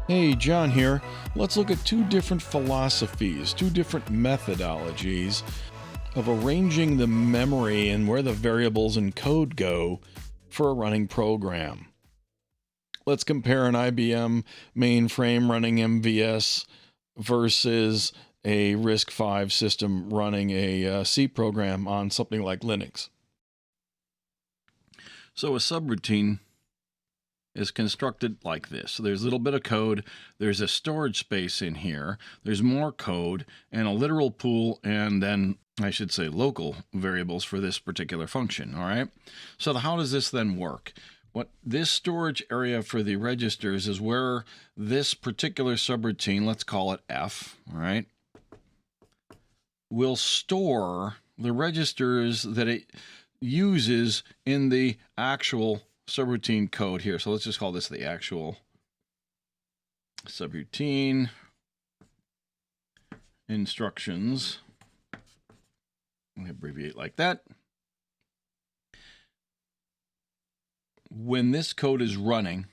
Hey, John here. Let's look at two different philosophies, two different methodologies of arranging the memory and where the variables in code go for a running program. Let's compare an IBM mainframe running MVS versus a RISC-V system running a C program on something like Linux. So a subroutine is constructed like this. So there's a little bit of code, there's a storage space in here, there's more code, and a literal pool, and then I should say local variables for this particular function, all right? So how does this then work? What this storage area for the registers is where this particular subroutine, let's call it F, all right, will store the registers that it uses in the actual subroutine code here. So let's just call this the actual subroutine instructions. We abbreviate like that. When this code is running,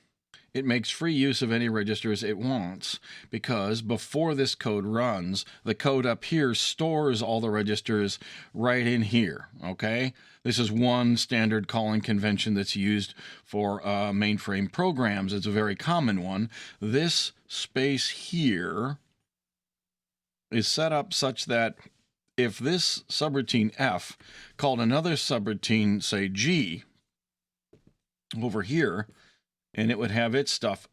it makes free use of any registers it wants, because before this code runs, the code up here stores all the registers right in here, okay? This is one standard calling convention that's used for mainframe programs. It's a very common one. This space here is set up such that if this subroutine F called another subroutine, say G, over here, and it would have its stuff,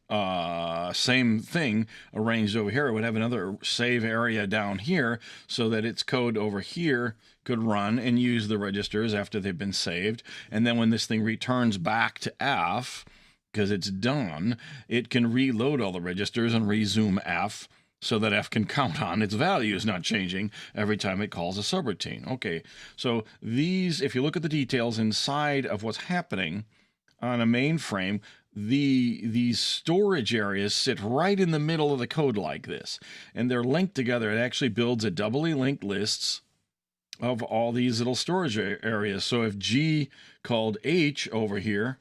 same thing arranged over here. It would have another save area down here so that its code over here could run and use the registers after they've been saved. And then when this thing returns back to F, because it's done, it can reload all the registers and resume F so that F can count on its values not changing every time it calls a subroutine. Okay, so these, if you look at the details inside of what's happening on a mainframe, these storage areas sit right in the middle of the code like this, and they're linked together. It actually builds a doubly linked lists of all these little storage areas. So if G called H over here,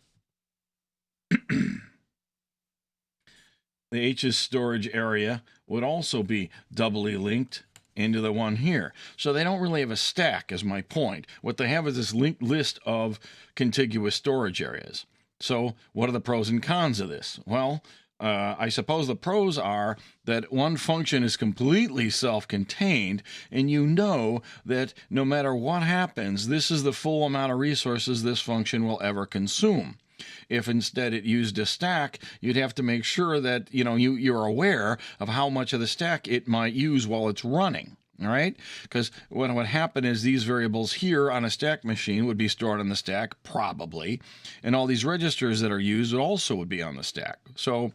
the H's storage area would also be doubly linked into the one here. So they don't really have a stack, is my point. What they have is this linked list of contiguous storage areas. So what are the pros and cons of this? Well, I suppose the pros are that one function is completely self-contained, and you know that no matter what happens, this is the full amount of resources this function will ever consume. If instead it used a stack, you'd have to make sure that you're aware of how much of the stack it might use while it's running. All right, because what would happen is these variables here on a stack machine would be stored on the stack, probably, and all these registers that are used also would be on the stack. So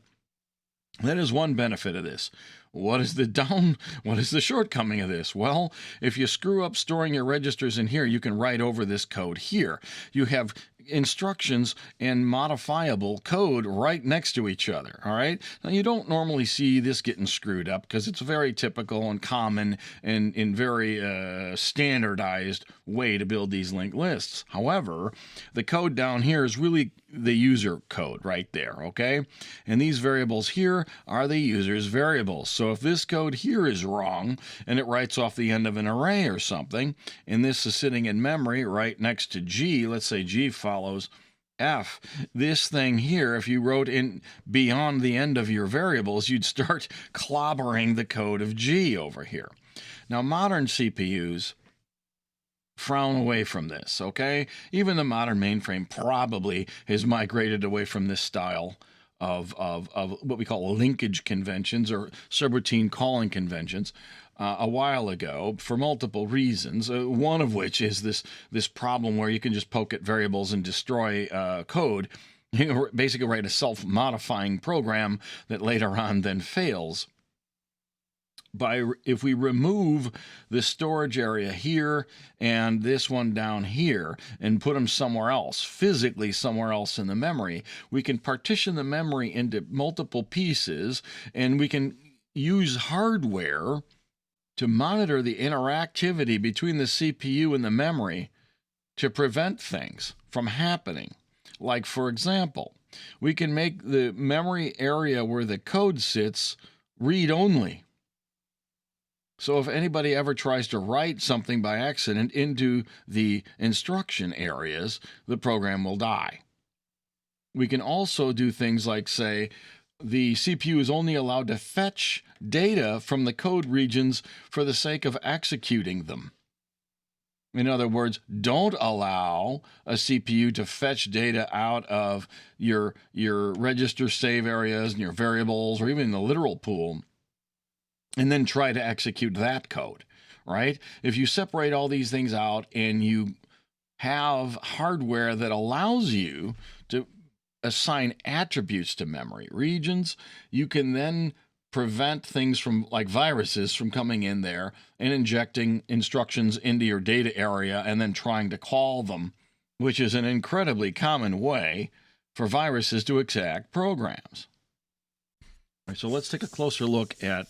that is one benefit of this. What is the shortcoming of this? Well, if you screw up storing your registers in here, you can write over this code here. You have instructions and modifiable code right next to each other, all right? Now, you don't normally see this getting screwed up because it's a very typical and common and very standardized way to build these linked lists. However, the code down here is really the user code right there, okay? And these variables here are the user's variables. So if this code here is wrong and it writes off the end of an array or something, and this is sitting in memory right next to G, let's say G follows F, this thing here, if you wrote in beyond the end of your variables, you'd start clobbering the code of G over here. Now, modern CPUs frown away from this, okay? Even the modern mainframe probably has migrated away from this style of what we call linkage conventions or subroutine calling conventions a while ago for multiple reasons, one of which is this problem where you can just poke at variables and destroy code. You basically write a self-modifying program that later on then fails. If we remove the storage area here and this one down here and put them somewhere else, physically somewhere else in the memory, we can partition the memory into multiple pieces, and we can use hardware to monitor the interactivity between the CPU and the memory to prevent things from happening. Like, for example, We can make the memory area where the code sits read-only. So if anybody ever tries to write something by accident into the instruction areas, the program will die. We can also do things like say, the CPU is only allowed to fetch data from the code regions for the sake of executing them. In other words, don't allow a CPU to fetch data out of your register save areas and your variables or even the literal pool and then try to execute that code, right? If you separate all these things out and you have hardware that allows you to assign attributes to memory regions, you can then prevent things from, like viruses, from coming in there and injecting instructions into your data area and then trying to call them, which is an incredibly common way for viruses to attack programs. All right, so let's take a closer look at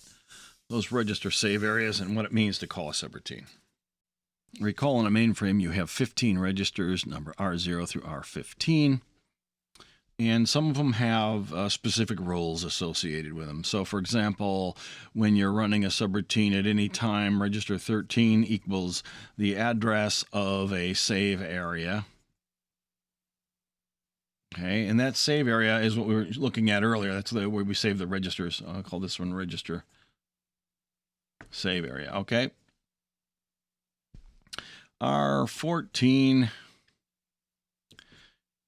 those register save areas and what it means to call a subroutine. Recall in a mainframe you have 15 registers, number R0 through R15. And some of them have specific roles associated with them. So, for example, when you're running a subroutine at any time, register 13 equals the address of a save area. Okay, and that save area is what we were looking at earlier. That's where we save the registers. I'll call this one register save area. Okay. R14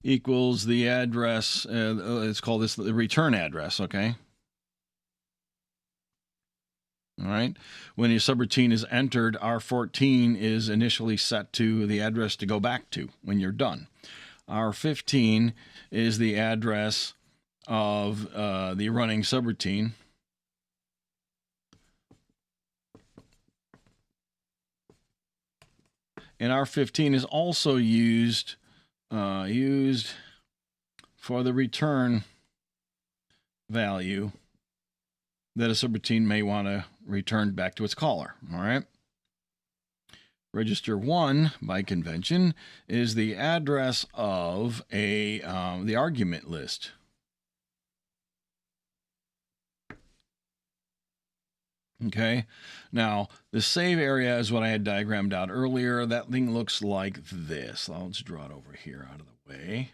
equals the address, let's call this the return address, okay? All right. When your subroutine is entered, R14 is initially set to the address to go back to when you're done. R15 is the address of the running subroutine. And R15 is also used for the return value that a subroutine may want to return back to its caller. All right. Register 1, by convention, is the address of the argument list. Okay, now the save area is what I had diagrammed out earlier. That thing looks like this. Let's draw it over here out of the way.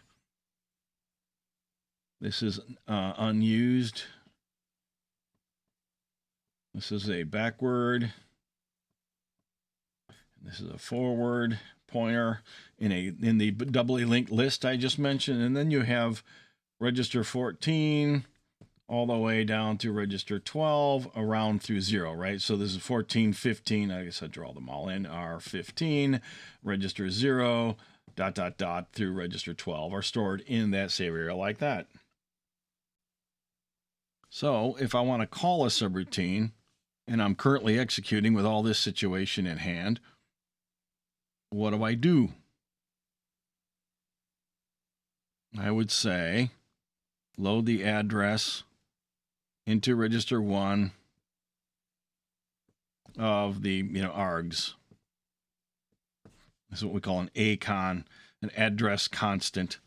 This is unused. This is a backward. This is a forward pointer in the doubly linked list I just mentioned. And then you have register 14 all the way down to register 12 around through 0, right? So this is 14, 15. I guess I draw them all in. R15, register 0, ... through register 12 are stored in that save area like that. So if I want to call a subroutine and I'm currently executing with all this situation in hand, what do? I would say load the address into register 1 of the args. This is what we call an ACON, an address constant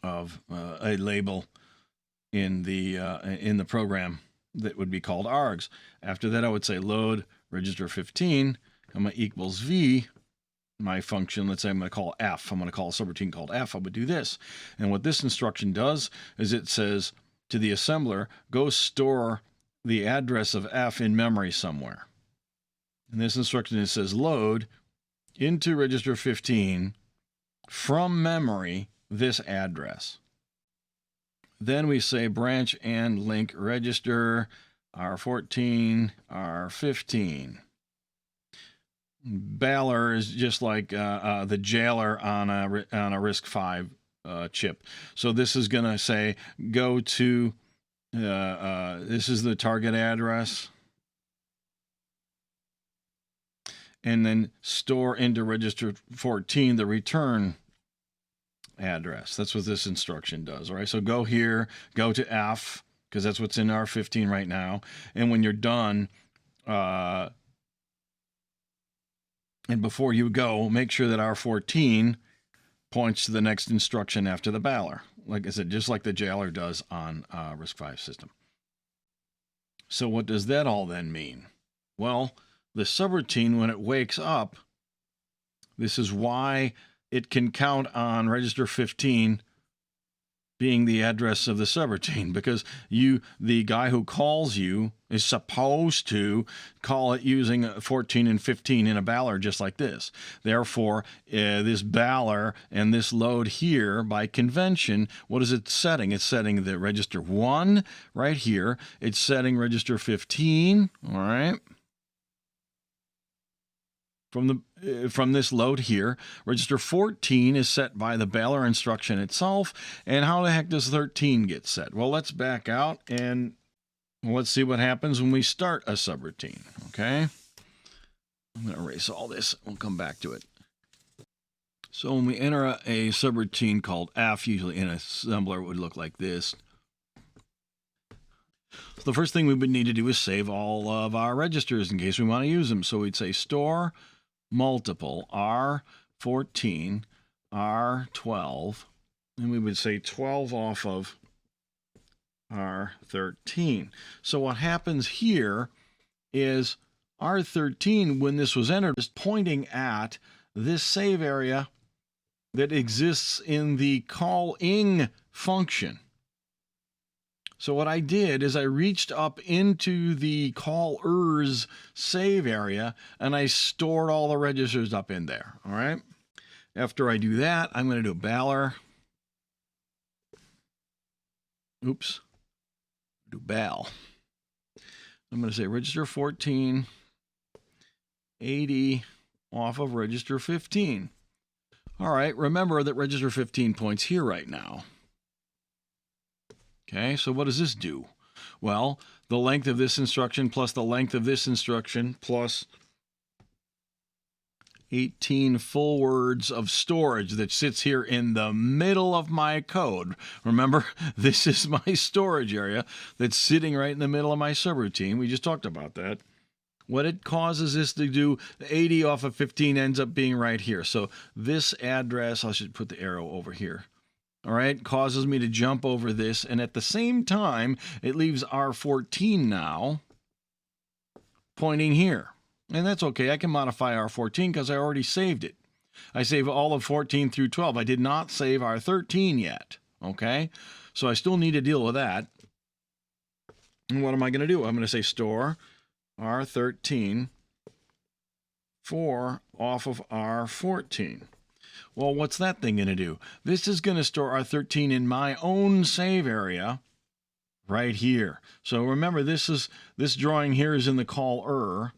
of a label in the program that would be called args. After that, I would say load register 15, equals v. My function, let's say I'm going to call f. I'm going to call a subroutine called f. I would do this. And what this instruction does is it says to the assembler, go store the address of f in memory somewhere. And this instruction, it says load into register 15 from memory this address. Then we say branch and link register R14, R15. Baller is just like the jailer on a RISC-V chip. So this is going to say go to, this is the target address, and then store into register 14 the return address. That's what this instruction does, right? So go here, go to F, because that's what's in R15 right now. And when you're done, and before you go, make sure that R14 points to the next instruction after the baller, like I said, just like the jailer does on RISC-V system. So what does that all then mean? Well, the subroutine, when it wakes up, this is why it can count on register 15 being the address of the subroutine, because the guy who calls you is supposed to call it using 14 and 15 in a baller just like this. Therefore, this baller and this load here, by convention, what is it setting? It's setting the register 1 right here. It's setting register 15, all right? From this load here. Register 14 is set by the baller instruction itself. And how the heck does 13 get set? Well, let's back out and let's see what happens when we start a subroutine, okay? I'm going to erase all this. We'll come back to it. So when we enter a subroutine called F, usually in assembler, it would look like this. So the first thing we would need to do is save all of our registers in case we want to use them. So we'd say store multiple R14, R12, and we would say 12 off of R13. So what happens here is R13, when this was entered, is pointing at this save area that exists in the calling function. So what I did is I reached up into the callers save area and I stored all the registers up in there. All right. After I do that, I'm going to do a baller. Oops. Do bal. I'm going to say register 14, 80 off of register 15. All right. Remember that register 15 points here right now. Okay, so what does this do? Well, the length of this instruction plus the length of this instruction plus 18 full words of storage that sits here in the middle of my code. Remember, this is my storage area that's sitting right in the middle of my subroutine. We just talked about that. What it causes this to do, 80 off of 15 ends up being right here. So this address, I should put the arrow over here. All right, causes me to jump over this, and at the same time, it leaves R14 now pointing here. And that's okay. I can modify R14 because I already saved it. I saved all of 14 through 12. I did not save R13 yet, okay? So I still need to deal with that. And what am I going to do? I'm going to say store R13 4 off of R14. Well, what's that thing going to do? This is going to store R13 in my own save area right here. So remember, this drawing here is in the caller.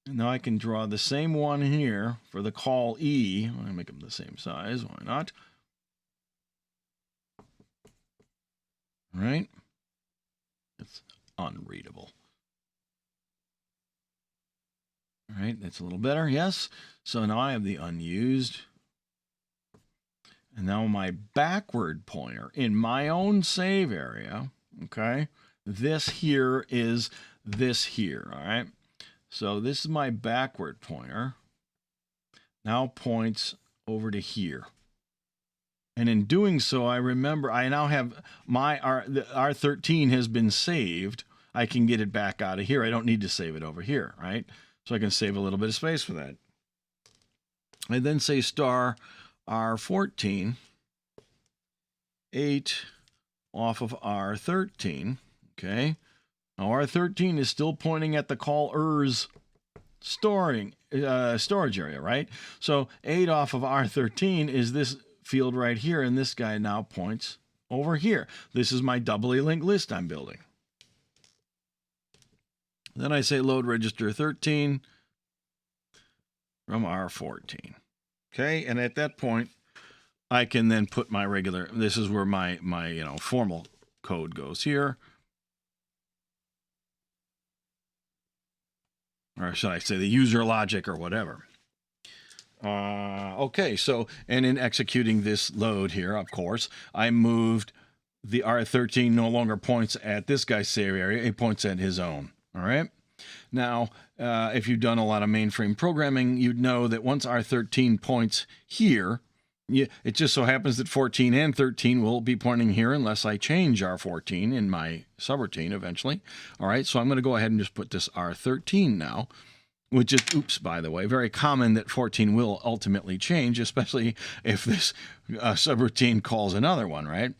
Now I can draw the same one here for the call E. I'm going to make them the same size. Why not? All right. It's unreadable. All right, that's a little better, yes. So now I have the unused. And now my backward pointer in my own save area, okay, this here is this here, all right? So this is my backward pointer. Now points over to here. And in doing so, I remember I now have my R13 has been saved. I can get it back out of here. I don't need to save it over here, right? So I can save a little bit of space for that. I then say star R14, 8 off of R13, okay? Now R13 is still pointing at the callers storage area, right? So 8 off of R13 is this field right here, and this guy now points over here. This is my doubly linked list I'm building. Then I say load register 13 from R14. Okay, and at that point, I can then put my regular, this is where my formal code goes here. Or should I say the user logic or whatever. Okay, so, and in executing this load here, of course, I moved the R13 no longer points at this guy's save area, it points at his own. All right. Now, if you've done a lot of mainframe programming, you'd know that once R13 points here, Yeah, it just so happens that 14 and 13 will be pointing here unless I change R14 in my subroutine eventually. All right, so I'm going to go ahead and just put this R13 now, which is, oops, by the way, very common that 14 will ultimately change, especially if this subroutine calls another one, right?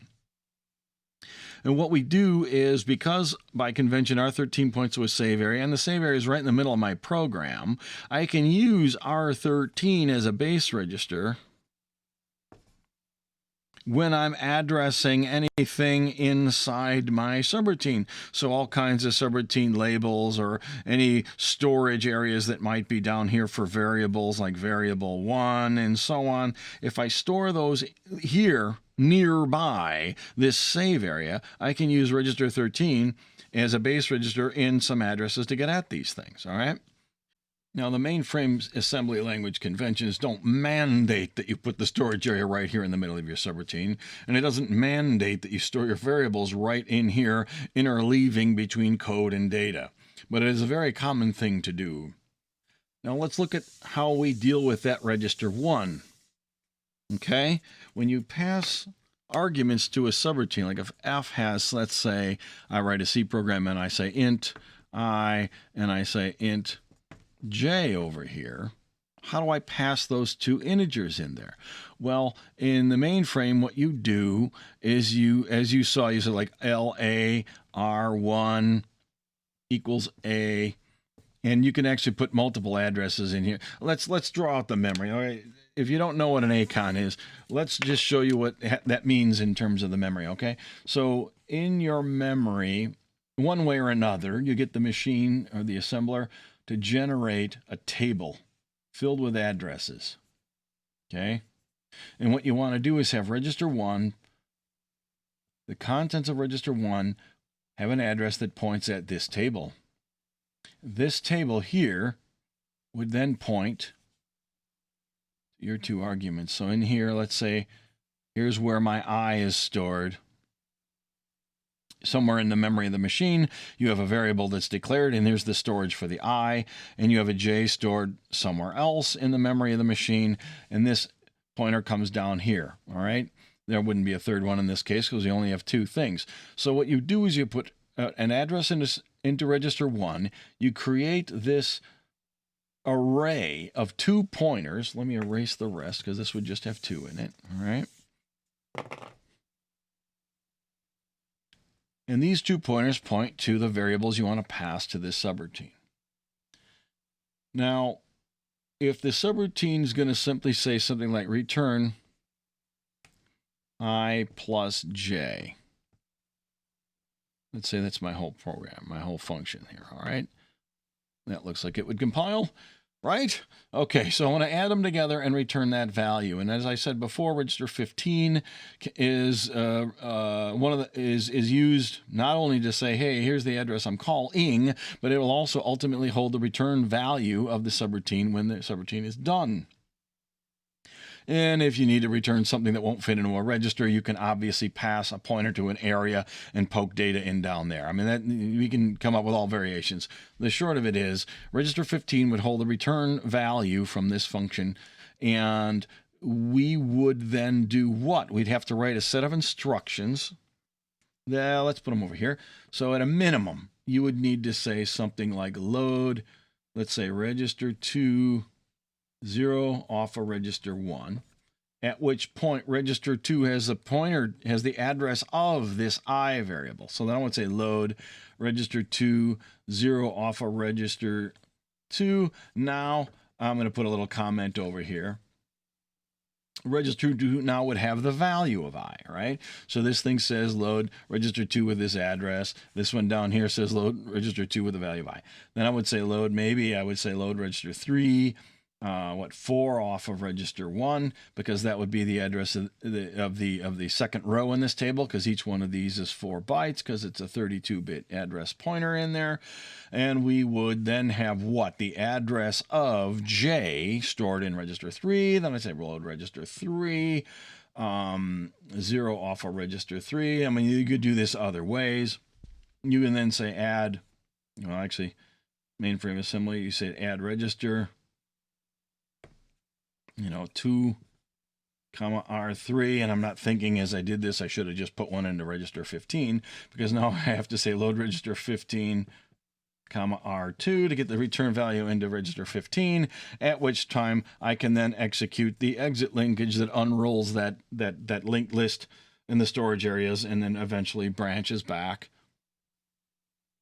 And what we do is, because by convention R13 points to a save area, and the save area is right in the middle of my program, I can use R13 as a base register when I'm addressing anything inside my subroutine. So all kinds of subroutine labels or any storage areas that might be down here for variables like variable 1 and so on. If I store those here nearby this save area, I can use register 13 as a base register in some addresses to get at these things, all right? Now, the mainframe assembly language conventions don't mandate that you put the storage area right here in the middle of your subroutine, and it doesn't mandate that you store your variables right in here, interleaving between code and data. But it is a very common thing to do. Now, let's look at how we deal with that register 1. Okay? When you pass arguments to a subroutine, like if f has, let's say, I write a C program and I say int I and I say int j over here, how do I pass those two integers in there? Well, in the mainframe, what you do is you, as you saw, you said like LA R1 equals A, and you can actually put multiple addresses in here. Let's draw out the memory. All right. If you don't know what an acon is, let's just show you what that means in terms of the memory, okay? So in your memory, one way or another, you get the machine or the assembler to generate a table filled with addresses, okay? And what you want to do is have register 1, the contents of register 1 have an address that points at this table. This table here would then point to your two arguments. So in here, let's say, here's where my I is stored. Somewhere in the memory of the machine, you have a variable that's declared, and there's the storage for the I, and you have a J stored somewhere else in the memory of the machine, and this pointer comes down here, all right? There wouldn't be a third one in this case because you only have two things. So what you do is you put an address into register 1, you create this array of 2 pointers. Let me erase the rest because this would just have 2 in it, all right? And these 2 pointers point to the variables you want to pass to this subroutine. Now, if the subroutine is going to simply say something like return I plus j, let's say that's my whole program, my whole function here, all right? That looks like it would compile. Right? Okay, so I want to add them together and return that value. And as I said before, register 15 is is used not only to say, hey, here's the address I'm calling, but it will also ultimately hold the return value of the subroutine when the subroutine is done. And if you need to return something that won't fit into a register, you can obviously pass a pointer to an area and poke data in down there. I mean, that we can come up with all variations. The short of it is, register 15 would hold the return value from this function, and we would then do what? We'd have to write a set of instructions. Let's put them over here. So at a minimum, you would need to say something like load, let's say register 2 0 off of register 1, at which point register 2 has the pointer, has the address of this I variable. So then I would say load register 2 0 off of register 2. Now I'm going to put a little comment over here. Register 2 now would have the value of I, right? So this thing says load register 2 with this address. This one down here says load register 2 with the value of I. Then I would say load, maybe I would say load register 3, 4 off of register 1, because that would be the address of the second row in this table, because each one of these is 4 bytes because it's a 32-bit address pointer in there. And we would then have what? The address of J stored in register 3. Then I say load register 3, 0 off of register 3. I mean, you could do this other ways. You can then say add, well, actually, mainframe assembly, you say add register, 2 comma R3, and I'm not thinking as I did this, I should have just put one into register 15, because now I have to say load register 15, comma R2 to get the return value into register 15, at which time I can then execute the exit linkage that unrolls that linked list in the storage areas and then eventually branches back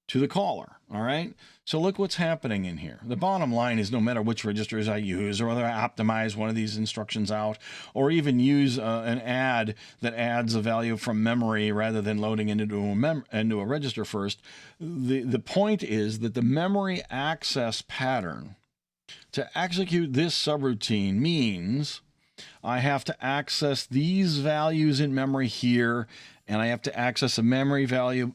to the caller. All right. So look what's happening in here. The bottom line is no matter which registers I use, or whether I optimize one of these instructions out, or even use an add that adds a value from memory rather than loading into a register first, the point is that the memory access pattern to execute this subroutine means I have to access these values in memory here, and I have to access a memory value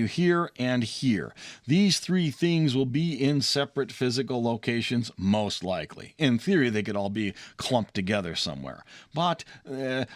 here and here. These three things will be in separate physical locations, most likely. In theory, they could all be clumped together somewhere, but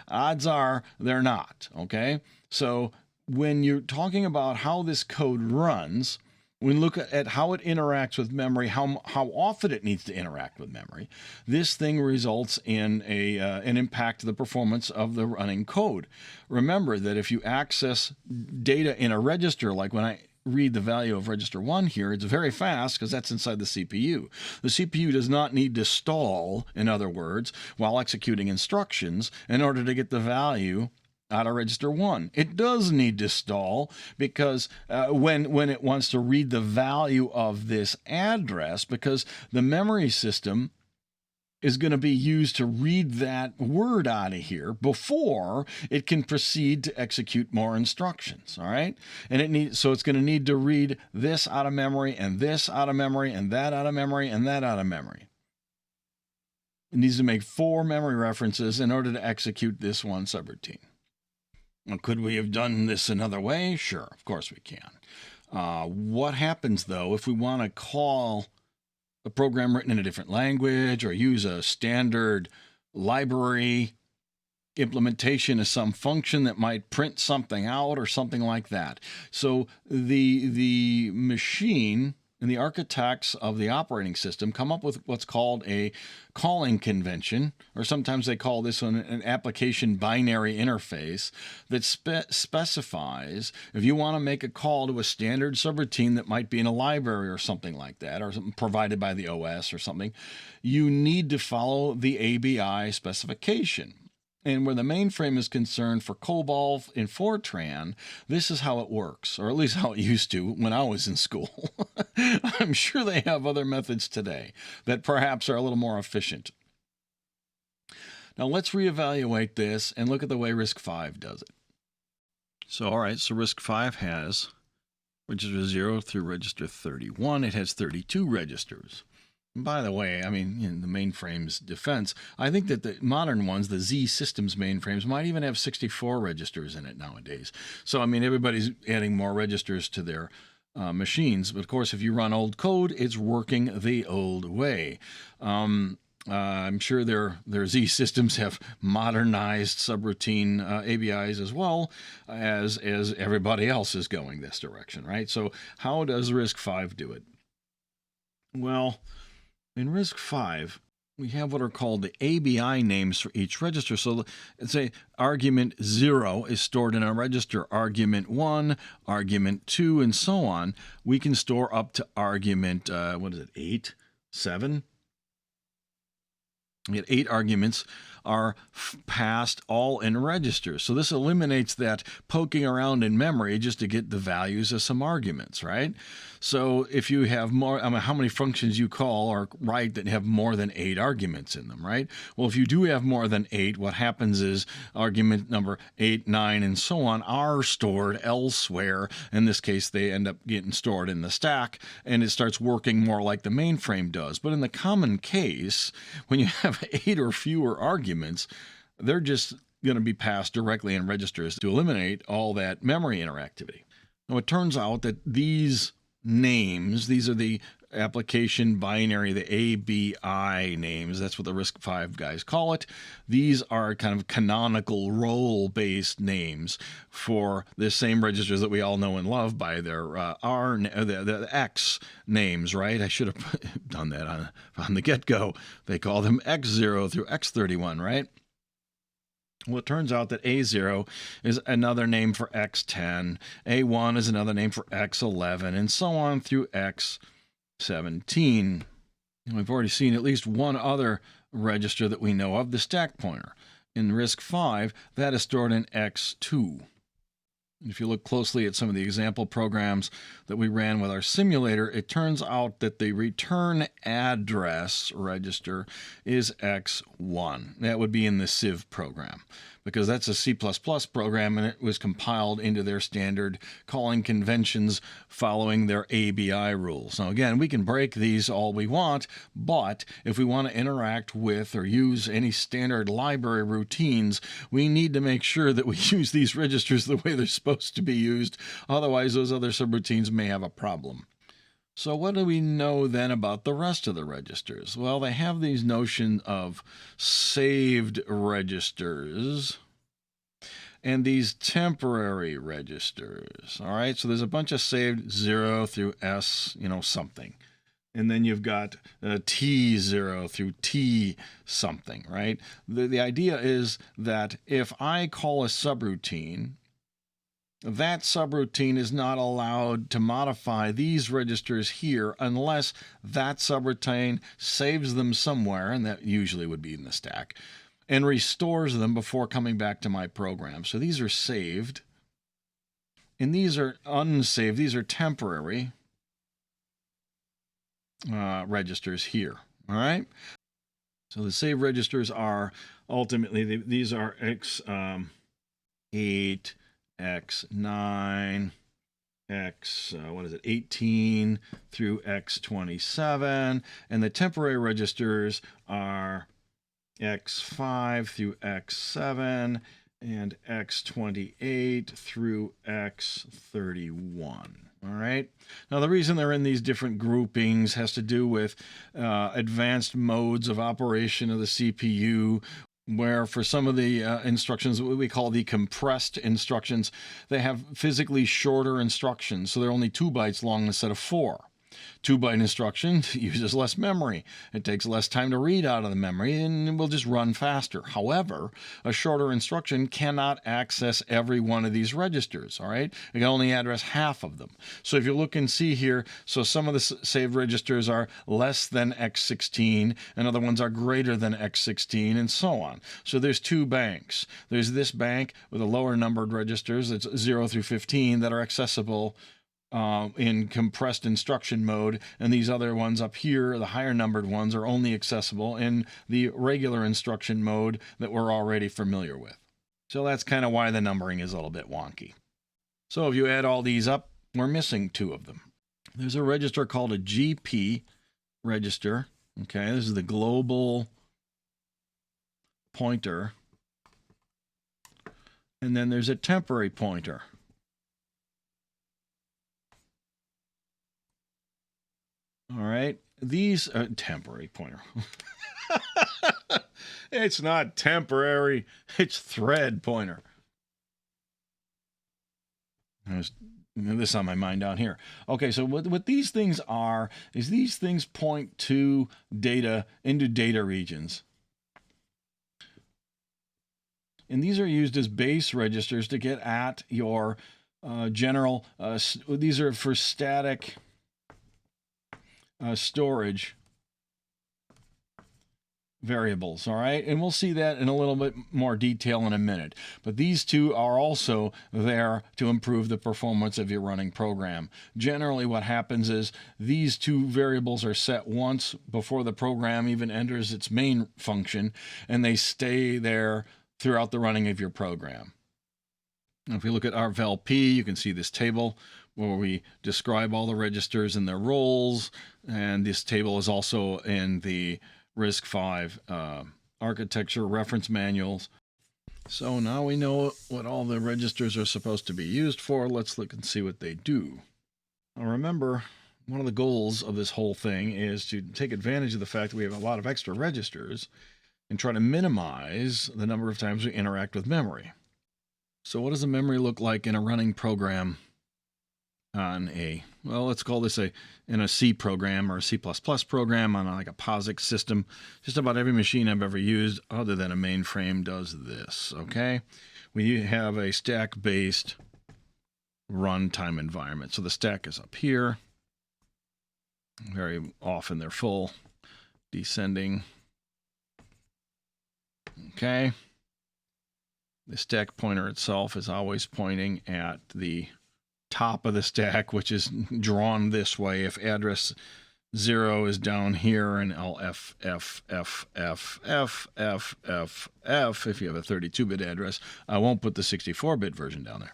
odds are they're not, okay? So when you're talking about how this code runs, we look at how it interacts with memory, how often it needs to interact with memory. This thing results in an impact to the performance of the running code. Remember that if you access data in a register, like when I read the value of register 1 here, it's very fast because that's inside the CPU. The CPU does not need to stall, in other words, while executing instructions in order to get the value out of register 1. It does need to stall because when it wants to read the value of this address, because the memory system is going to be used to read that word out of here before it can proceed to execute more instructions. All right, and so it's going to need to read this out of memory, and this out of memory, and that out of memory, and that out of memory. It needs to make 4 memory references in order to execute this one subroutine. Now, could we have done this another way? Sure, of course we can. What happens, though, if we want to call a program written in a different language or use a standard library implementation of some function that might print something out or something like that? So the machine and the architects of the operating system come up with what's called a calling convention, or sometimes they call this an application binary interface, that specifies if you want to make a call to a standard subroutine that might be in a library or something like that, or something provided by the OS or something, you need to follow the ABI specification. And where the mainframe is concerned for COBOL in Fortran, this is how it works, or at least how it used to when I was in school. I'm sure they have other methods today that perhaps are a little more efficient. Now let's reevaluate this and look at the way RISC-V does it. So, all right, so RISC-V has register 0 through register 31. It has 32 registers. By the way, I mean, in the mainframe's defense, I think that the modern ones, the Z systems mainframes, might even have 64 registers in it nowadays. So, I mean, everybody's adding more registers to their machines. But, of course, if you run old code, it's working the old way. I'm sure their Z systems have modernized subroutine ABIs as well as everybody else is going this direction, right? So how does RISC-V do it? Well, in RISC-V, we have what are called the ABI names for each register. So let's say argument 0 is stored in a register, argument 1, argument 2, and so on. We can store up to argument, 8, 7? We get 8 arguments are passed all in registers. So this eliminates that poking around in memory just to get the values of some arguments, right? So if you have more, I mean, how many functions you call or write that have more than 8 arguments in them, right? Well, if you do have more than 8, what happens is argument number 8, 9, and so on are stored elsewhere. In this case, they end up getting stored in the stack, and it starts working more like the mainframe does. But in the common case, when you have 8 or fewer arguments, they're just going to be passed directly in registers to eliminate all that memory interactivity. Now, it turns out that these names, these are the application binary, the ABI names, that's what the RISC-V guys call it. These are kind of canonical role-based names for the same registers that we all know and love by their the X names, right? I should have done that on the get-go. They call them X0 through X31, right? Well, it turns out that A0 is another name for X10, A1 is another name for X11, and so on through X17. And we've already seen at least one other register that we know of, the stack pointer. In RISC-V, that is stored in X2. If you look closely at some of the example programs that we ran with our simulator, it turns out that the return address register is X1. That would be in the CIV program, because that's a C++ program and it was compiled into their standard calling conventions following their ABI rules. Now again, we can break these all we want, but if we want to interact with or use any standard library routines, we need to make sure that we use these registers the way they're supposed to be used. Otherwise, those other subroutines may have a problem. So what do we know then about the rest of the registers? Well, they have these notion of saved registers and these temporary registers. All right, so there's a bunch of saved 0 through S, something. And then you've got T0 through T something, right? The idea is that if I call a subroutine, that subroutine is not allowed to modify these registers here unless that subroutine saves them somewhere, and that usually would be in the stack, and restores them before coming back to my program. So these are saved, and these are unsaved. These are temporary registers here. All right. So the save registers are ultimately these are X8, X9, X 18 through X27, and the temporary registers are X5 through X7 and X28 through X31. All right. Now, the reason they're in these different groupings has to do with advanced modes of operation of the CPU, where for some of the instructions, what we call the compressed instructions, they have physically shorter instructions. So they're only 2 bytes long instead of 4. 2-byte instruction uses less memory. It takes less time to read out of the memory and will just run faster. However, a shorter instruction cannot access every one of these registers, all right? It can only address half of them. So if you look and see here, so some of the saved registers are less than X16 and other ones are greater than X16 and so on. So there's 2 banks. There's this bank with the lower numbered registers, that's 0 through 15, that are accessible in compressed instruction mode, and these other ones up here, the higher numbered ones, are only accessible in the regular instruction mode that we're already familiar with. So that's kind of why the numbering is a little bit wonky. So if you add all these up, we're missing 2 of them. There's a register called a GP register. Okay, this is the global pointer. And then there's a temporary pointer. All right, these temporary pointer. It's not temporary, it's thread pointer. There's this on my mind down here. Okay, so what these things are is these things point to data into data regions. And these are used as base registers to get at your general, these are for static storage variables, all right? And we'll see that in a little bit more detail in a minute. But these 2 are also there to improve the performance of your running program. Generally, what happens is these 2 variables are set once before the program even enters its main function, and they stay there throughout the running of your program. Now, if we look at our val-p, you can see this table where we describe all the registers and their roles, and this table is also in the RISC-V architecture reference manuals. So now we know what all the registers are supposed to be used for. Let's look and see what they do. Now remember, one of the goals of this whole thing is to take advantage of the fact that we have a lot of extra registers and try to minimize the number of times we interact with memory. So what does the memory look like in a running program on a well, let's call this in a C program or a C++ program on like a POSIX system. Just about every machine I've ever used other than a mainframe does this, okay? We have a stack-based runtime environment. So the stack is up here. Very often they're full, descending. Okay. The stack pointer itself is always pointing at the top of the stack, which is drawn this way. If address 0 is down here, and I'll F, if you have a 32-bit address, I won't put the 64-bit version down there.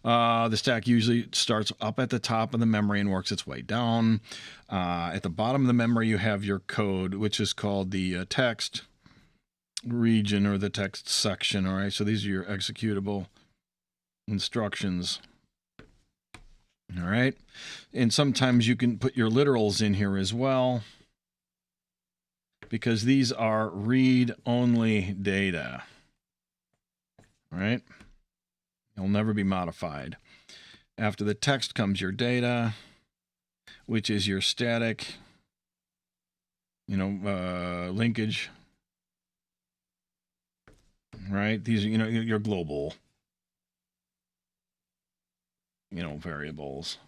The stack usually starts up at the top of the memory and works its way down. At the bottom of the memory, you have your code, which is called the text region or the text section. All right, so these are your executable instructions. All right, and sometimes you can put your literals in here as well, because these are read-only data. All right, it'll never be modified. After the text comes your data, which is your static, linkage. Right, these are your global variables,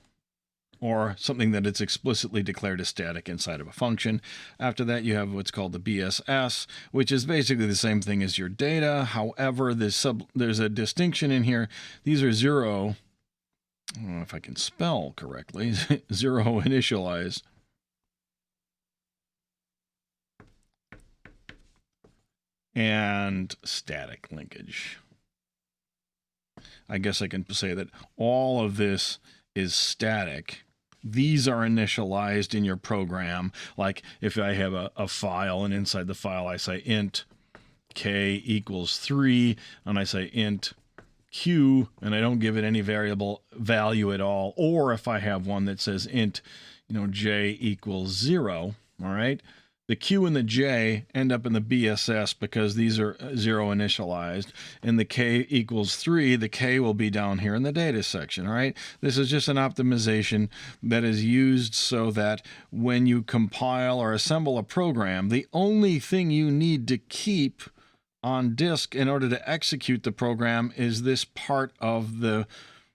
or something that it's explicitly declared as static inside of a function. After that, you have what's called the BSS, which is basically the same thing as your data. However, there's a distinction in here. These are zero, I don't know if I can spell correctly, zero initialized. And static linkage. I guess I can say that all of this is static. These are initialized in your program. Like if I have a file, and inside the file I say int k equals 3, and I say int q, and I don't give it any variable value at all. Or if I have one that says int j equals 0, all right? The Q and the J end up in the BSS because these are 0 initialized, and the K equals 3, the K will be down here in the data section, all right? This is just an optimization that is used so that when you compile or assemble a program, the only thing you need to keep on disk in order to execute the program is this part of the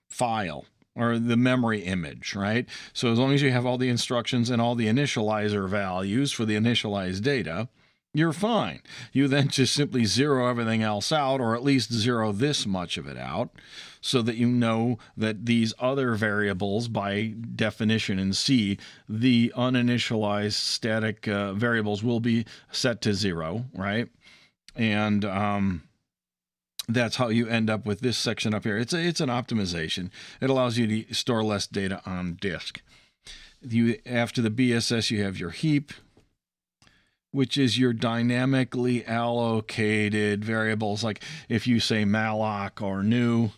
file, or the memory image, right? So as long as you have all the instructions and all the initializer values for the initialized data, you're fine. You then just simply zero everything else out, or at least zero this much of it out, so that you know that these other variables, by definition in C, the uninitialized static variables will be set to 0, right? And that's how you end up with this section up here. It's an optimization. It allows you to store less data on disk. After the BSS, you have your heap, which is your dynamically allocated variables. Like if you say malloc or new,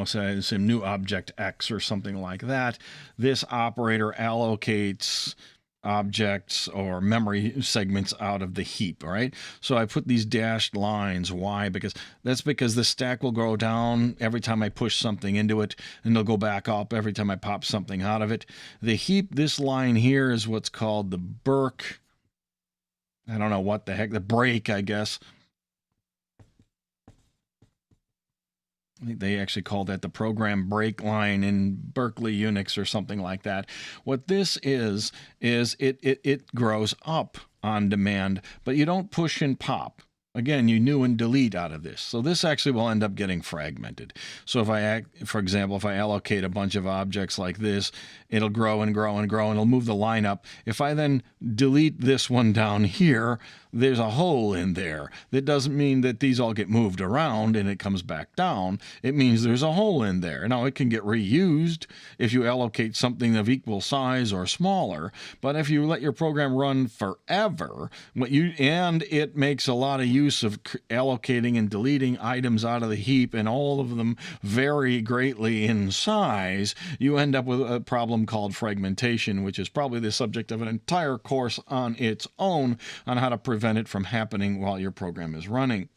say some new object X or something like that, this operator allocates objects or memory segments out of the heap. All right, so I put these dashed lines. Why? Because the stack will go down every time I push something into it, and it'll go back up every time I pop something out of it. The heap, this line here, is what's called the Burke, I don't know what the heck, the break, I guess. I think they actually call that the program break line in Berkeley Unix or something like that. What this is it grows up on demand, but you don't push and pop. Again, you new and delete out of this. So this actually will end up getting fragmented. So for example, if I allocate a bunch of objects like this, it'll grow and grow and grow, and it'll move the line up. If I then delete this one down here, there's a hole in there. That doesn't mean that these all get moved around and it comes back down. It means there's a hole in there. Now, it can get reused if you allocate something of equal size or smaller, but if you let your program run forever, and it makes a lot of use of allocating and deleting items out of the heap, and all of them vary greatly in size, you end up with a problem called fragmentation, which is probably the subject of an entire course on its own on how to prevent it from happening while your program is running.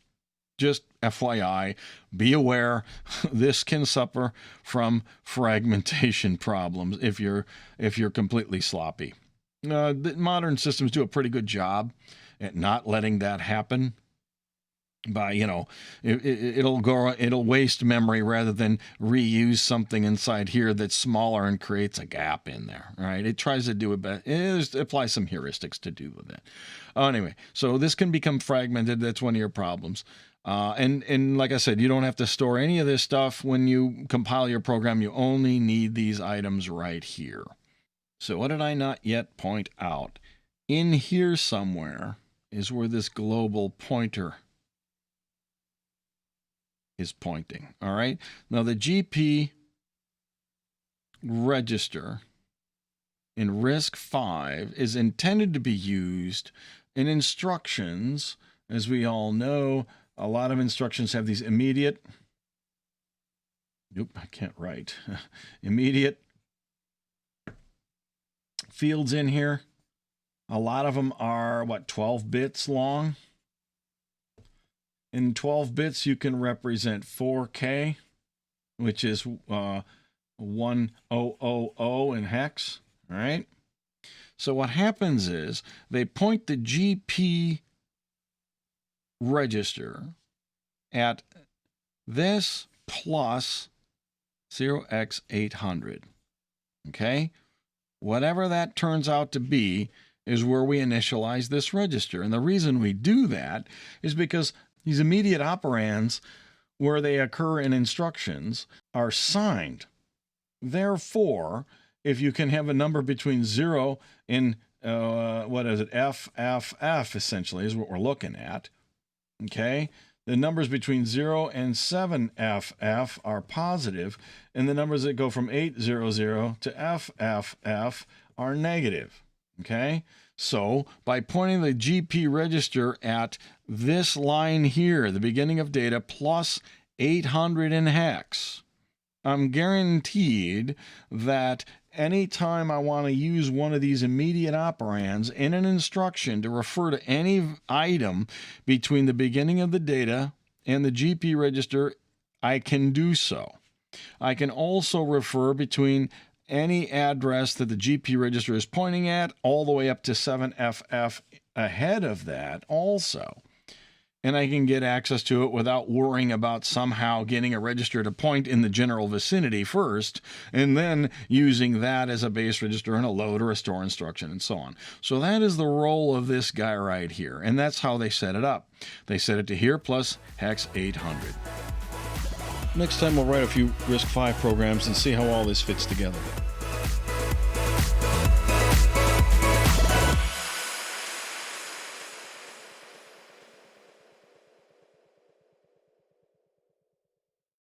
Just FYI, be aware, this can suffer from fragmentation problems if you're completely sloppy. The modern systems do a pretty good job at not letting that happen. By it'll waste memory rather than reuse something inside here that's smaller and creates a gap in there. Right? It tries to do it, but it applies some heuristics to do with it. Anyway, so this can become fragmented. That's one of your problems. And like I said, you don't have to store any of this stuff when you compile your program. You only need these items right here. So what did I not yet point out? In here somewhere is where this global pointer is pointing. All right. Now the GP register in RISC-V is intended to be used in instructions. As we all know, a lot of instructions have these immediate, I can't write, immediate fields in here. A lot of them are, 12 bits long? In 12 bits, you can represent 4K, which is 1000 in hex, all right? So what happens is they point the GP register at this plus 0x800, okay? Whatever that turns out to be is where we initialize this register. And the reason we do that is because these immediate operands, where they occur in instructions, are signed. Therefore, if you can have a number between 0 and, FFF, essentially, is what we're looking at, okay? The numbers between 0 and 7FF are positive, and the numbers that go from 800 to FFF are negative, okay? So by pointing the GP register at this line here, the beginning of data, plus 800 in hex, I'm guaranteed that anytime I want to use one of these immediate operands in an instruction to refer to any item between the beginning of the data and the GP register, I can do so. I can also refer between any address that the GP register is pointing at all the way up to 7FF ahead of that also. And I can get access to it without worrying about somehow getting a register to point in the general vicinity first, and then using that as a base register and a load or a store instruction and so on. So that is the role of this guy right here, and that's how they set it up. They set it to here plus hex 800. Next time we'll write a few RISC-V programs and see how all this fits together.